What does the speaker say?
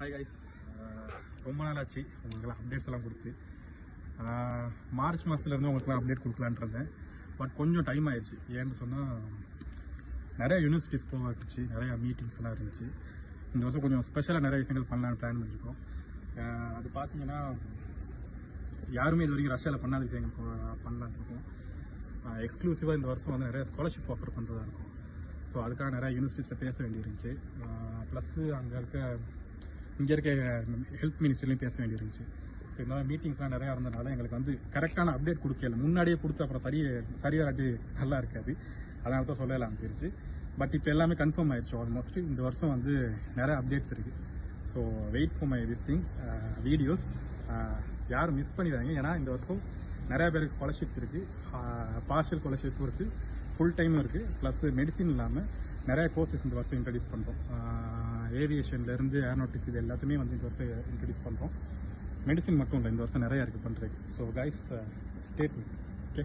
Hi guys, ரொம்ப நாள் ஆச்சு உங்களுக்குலாம் அப்டேட்ஸ் எல்லாம் கொடுத்து. மார்ச் மாதத்துலேருந்து உங்களுக்குலாம் அப்டேட் கொடுக்கலான்னு இருந்தேன். பட் கொஞ்சம் டைம் ஆயிடுச்சு. ஏன்னு சொன்னால் நிறையா யூனிவர்சிட்டிஸ் போச்சு, நிறையா மீட்டிங்ஸ் எல்லாம் இருந்துச்சு. இந்த வருஷம் கொஞ்சம் ஸ்பெஷலாக நிறைய விஷயங்கள் பண்ணலான்னு பிளான் பண்ணியிருக்கோம். அது பார்த்தீங்கன்னா யாருமே இது வரைக்கும் ரஷ்யாவில் பண்ணாத விஷயங்கள் பண்ணலான்னு இருக்கோம். எக்ஸ்க்ளூசிவாக இந்த வருஷம் வந்து நிறைய ஸ்காலர்ஷிப் ஆஃபர் பண்ணுறதா இருக்கும். ஸோ அதுக்காக நிறையா யூனிவர்சிட்டிஸில் பேச வேண்டியிருந்துச்சு. ப்ளஸ்ஸு இங்கே இருக்க ஹெல்த் மினிஸ்டர்லையும் பேச வேண்டியிருந்துச்சு. ஸோ இந்த மாதிரி மீட்டிங்ஸ்லாம் நிறையா இருந்ததுனால எங்களுக்கு வந்து கரெக்டான அப்டேட் கொடுக்கல. முன்னாடியே கொடுத்து அப்புறம் சரியாட்டு நல்லா இருக்காது, அதனால தான் சொல்லலாம் போயிருச்சு. பட் இப்போ எல்லாமே கன்ஃபார்ம் ஆயிடுச்சு. ஆல்மோஸ்ட் இந்த வருஷம் வந்து நிறைய அப்டேட்ஸ் இருக்குது. So wait for my videos. யாரும் மிஸ் பண்ணிடுறாங்க. ஏன்னா இந்த வருஷம் நிறையா பேருக்கு ஸ்காலர்ஷிப் இருக்குது, பார்ஷியல் ஸ்காலர்ஷிப்பும் இருக்குது, ஃபுல் டைமும் இருக்குது. ப்ளஸ் மெடிசின் இல்லாமல் நிறைய கோர்சஸ் இந்த வருஷம் இன்ட்ரடியூஸ் பண்ணுறோம். ஏவியேஷன்லேருந்து ஏரோநாட்டிக்ஸ் இது எல்லாத்தையுமே வந்து இந்த வருஷம் இன்ட்ரடியூஸ் பண்ணுறோம். மெடிசின் மட்டும் இல்லை, இந்த வருஷம் நிறையா இருக்குது பண்ணுறதுக்கு. So guys, stay tune. Okay.